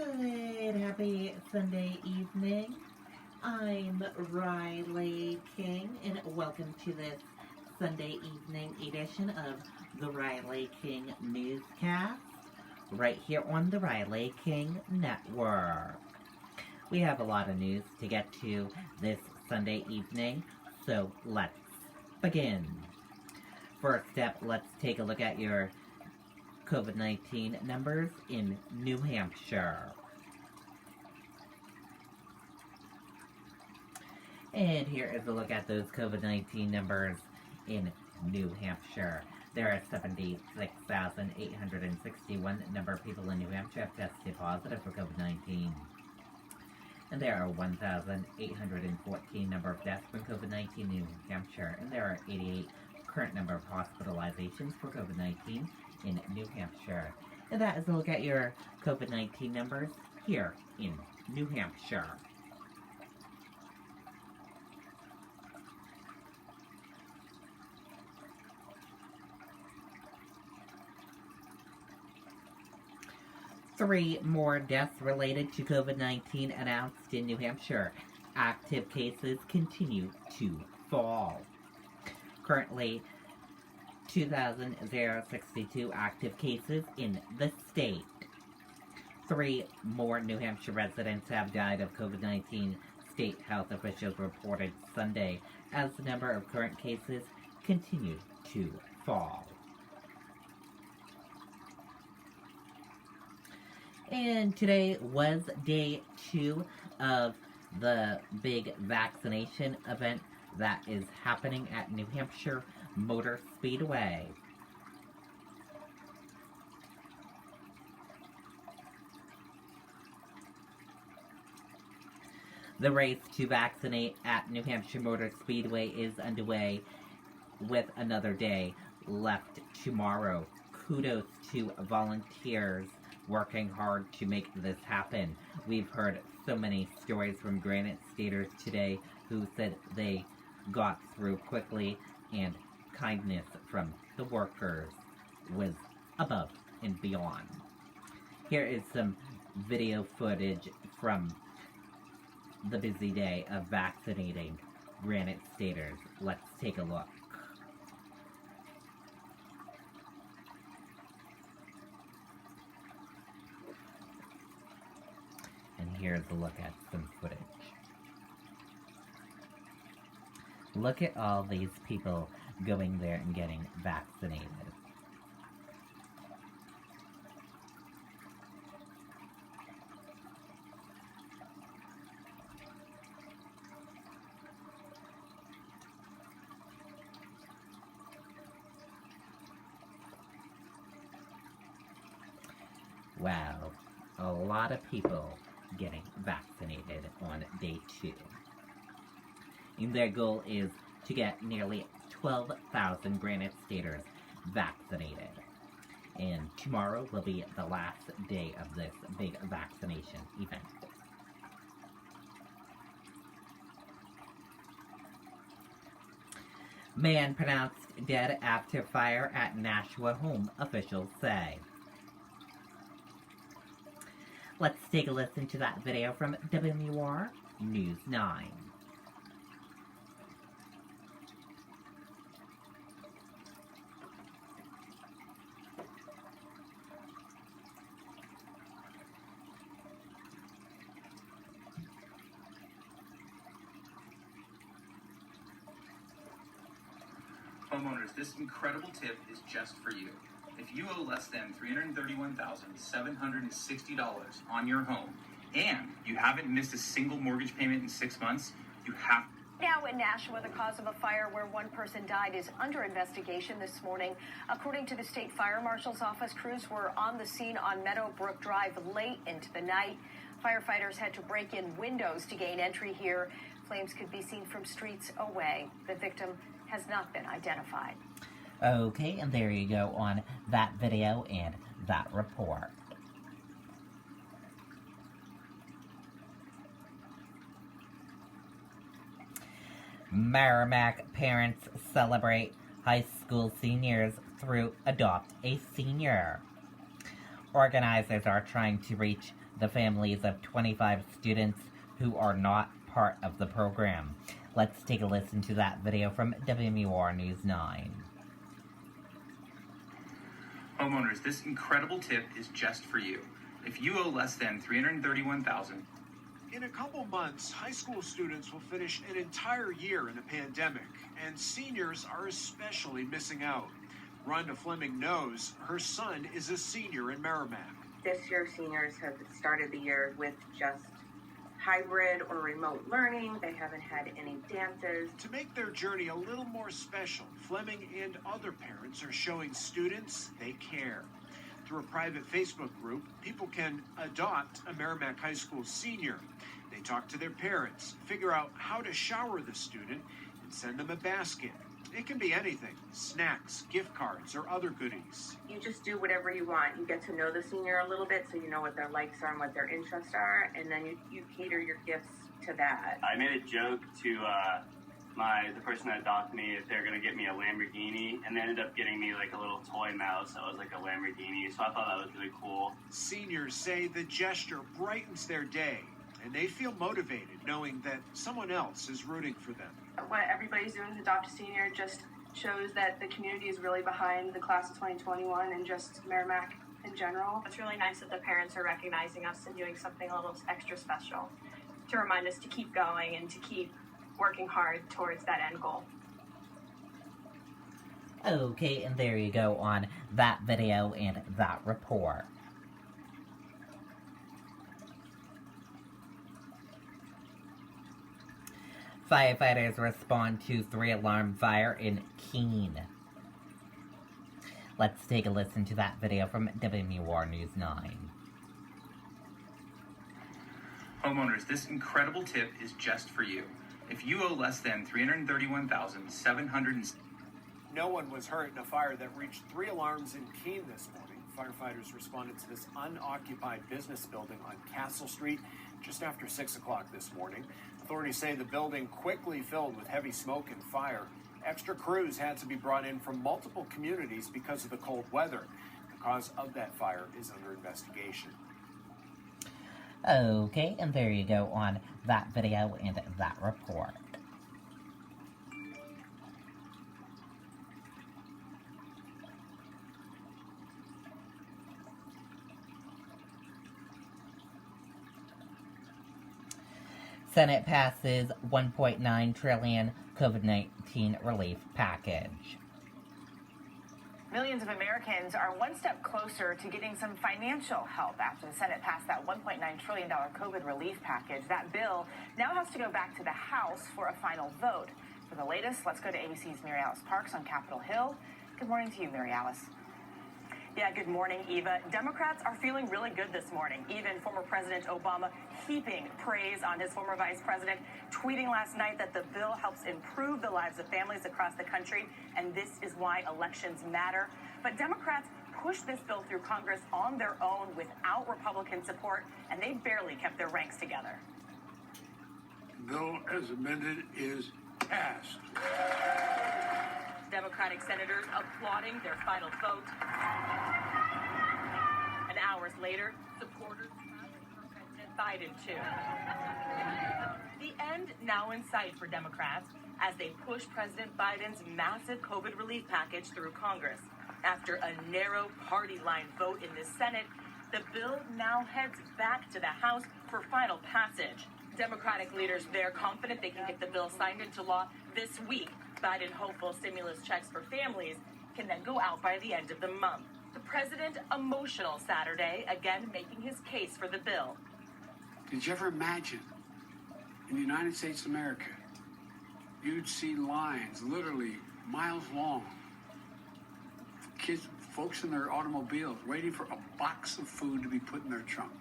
Good, happy Sunday evening. I'm Riley King, and welcome to this Sunday evening edition of the Riley King Newscast, right here on the Riley King Network. We have a lot of news to get to this Sunday evening, so let's begin. First up, let's take a look at your COVID-19 numbers in New Hampshire. And here is a look at those COVID-19 numbers in New Hampshire. There are 76,861 number of people in New Hampshire have tested positive for COVID-19. And there are 1,814 number of deaths from COVID-19 in New Hampshire. And there are 88 current number of hospitalizations for COVID-19 in New Hampshire. And that is a look at your COVID-19 numbers here in New Hampshire. Three more deaths related to COVID-19 announced in New Hampshire. Active cases continue to fall. Currently, 2,062 active cases in the state. 3 more New Hampshire residents have died of COVID-19, state health officials reported Sunday, as the number of current cases continue to fall. And today was day 2 of the big vaccination event that is happening at New Hampshire Motor Speedway. The race to vaccinate at New Hampshire Motor Speedway is underway with another day left tomorrow. Kudos to volunteers working hard to make this happen. We've heard so many stories from Granite Staters today who said they got through quickly, and kindness from the workers was above and beyond. Here is some video footage from the busy day of vaccinating Granite Staters. Let's take a look. And here's a look at some footage. Look at all these people going there and getting vaccinated. Wow, a lot of people getting vaccinated on day 2. And their goal is to get nearly 12,000 Granite Staters vaccinated. And tomorrow will be the last day of this big vaccination event. Man pronounced dead after fire at Nashua home, officials say. Let's take a listen to that video from WR News 9. Homeowners, this incredible tip is just for you. If you owe less than $331,760 on your home, and you haven't missed a single mortgage payment in 6 months, you have... Now in Nashua, the cause of a fire where one person died is under investigation this morning. According to the state fire marshal's office, crews were on the scene on Meadowbrook Drive late into the night. Firefighters had to break in windows to gain entry here. Flames could be seen from streets away. The victim has not been identified. Okay, and there you go on that video and that report. Merrimack parents celebrate high school seniors through Adopt a Senior. Organizers are trying to reach the families of 25 students who are not part of the program. Let's take a listen to that video from WMUR News 9. Homeowners, this incredible tip is just for you. If you owe less than $331,000, in a couple months, high school students will finish an entire year in a pandemic, and seniors are especially missing out. Rhonda Fleming knows her son is a senior in Merrimack. This year, seniors have started the year with just hybrid or remote learning. They haven't had any dances. To make their journey a little more special, Fleming and other parents are showing students they care. Through a private Facebook group, people can adopt a Merrimack High School senior. They talk to their parents, figure out how to shower the student, and send them a basket. It can be anything, snacks, gift cards, or other goodies. You just do whatever you want. You get to know the senior a little bit so you know what their likes are and what their interests are, and then you cater your gifts to that. I made a joke to the person that adopted me if they're going to get me a Lamborghini, and they ended up getting me like a little toy mouse that was like a Lamborghini, so I thought that was really cool. Seniors say the gesture brightens their day, and they feel motivated knowing that someone else is rooting for them. What everybody's doing to adopt a senior just shows that the community is really behind the class of 2021 and just Merrimack in general. It's really nice that the parents are recognizing us and doing something a little extra special to remind us to keep going and to keep working hard towards that end goal. Okay, and there you go on that video and that report. Firefighters respond to 3-alarm fire in Keene. Let's take a listen to that video from WMUR News 9. homeowners, this incredible tip is just for you. If you owe less than $331,700, No one was hurt in a fire that reached 3 alarms in Keene this morning. Firefighters responded to this unoccupied business building on Castle Street just after 6 o'clock this morning. Authorities say the building quickly filled with heavy smoke and fire. Extra crews had to be brought in from multiple communities because of the cold weather. The cause of that fire is under investigation. Okay, and there you go on that video and that report. Senate passes $1.9 trillion COVID-19 relief package. Millions of Americans are one step closer to getting some financial help after the Senate passed that $1.9 trillion COVID relief package. That bill now has to go back to the House for a final vote. For the latest, let's go to ABC's Mary Alice Parks on Capitol Hill. Good morning to you, Mary Alice. Yeah, good morning, Eva. Democrats are feeling really good this morning. Even former President Obama heaping praise on his former vice president, tweeting last night that the bill helps improve the lives of families across the country, and this is why elections matter. But Democrats pushed this bill through Congress on their own without Republican support, and they barely kept their ranks together. The bill as amended is passed. Democratic senators applauding their final vote. And hours later, supporters for President Biden, too. The end now in sight for Democrats as they push President Biden's massive COVID relief package through Congress. After a narrow party line vote in the Senate, the bill now heads back to the House for final passage. Democratic leaders there confident they can get the bill signed into law this week. Biden hopeful stimulus checks for families can then go out by the end of the month. The president emotional Saturday, again making his case for the bill. Did you ever imagine in the United States of America, you'd see lines literally miles long, kids, folks in their automobiles waiting for a box of food to be put in their trunk?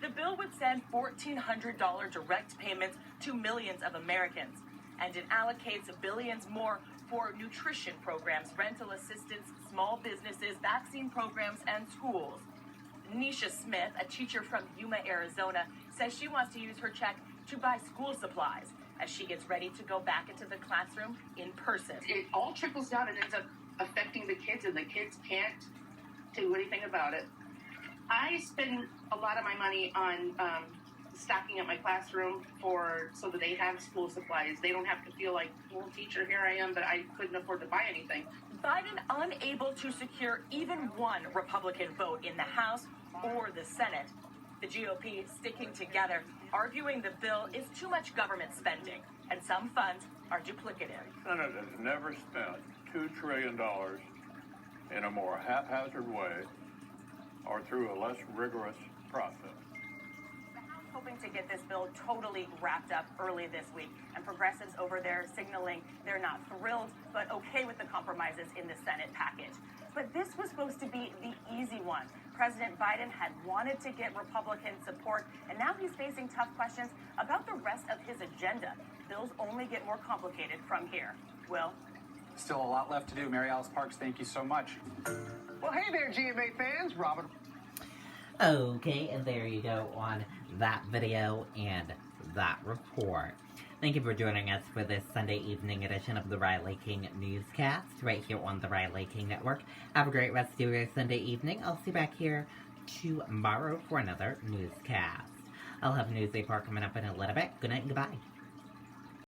The bill would send $1,400 direct payments to millions of Americans, and it allocates billions more for nutrition programs, rental assistance, small businesses, vaccine programs, and schools. Nisha Smith, a teacher from Yuma, Arizona, says she wants to use her check to buy school supplies as she gets ready to go back into the classroom in person. It all trickles down and ends up affecting the kids, and the kids can't do anything about it. I spend a lot of my money on stocking up my classroom so that they have school supplies. They don't have to feel like, well, teacher, here I am, but I couldn't afford to buy anything. Biden unable to secure even one Republican vote in the House or the Senate. The GOP sticking together, arguing the bill is too much government spending, and some funds are duplicative. The Senate has never spent $2 trillion in a more haphazard way or through a less rigorous process. Hoping to get this bill totally wrapped up early this week, and progressives over there signaling they're not thrilled but okay with the compromises in the Senate package. But this was supposed to be the easy one. President Biden had wanted to get Republican support, and now he's facing tough questions about the rest of his agenda. Bills only get more complicated from here. Will? Still a lot left to do. Mary Alice Parks, thank you so much. Well, hey there, GMA fans. Robin. Okay, and there you go on that video and that report. Thank you for joining us for this Sunday evening edition of the Riley King Newscast, right here on the Riley King Network. Have a great rest of your Sunday evening. I'll see you back here tomorrow for another newscast. I'll have News Report coming up in a little bit. Good night and goodbye.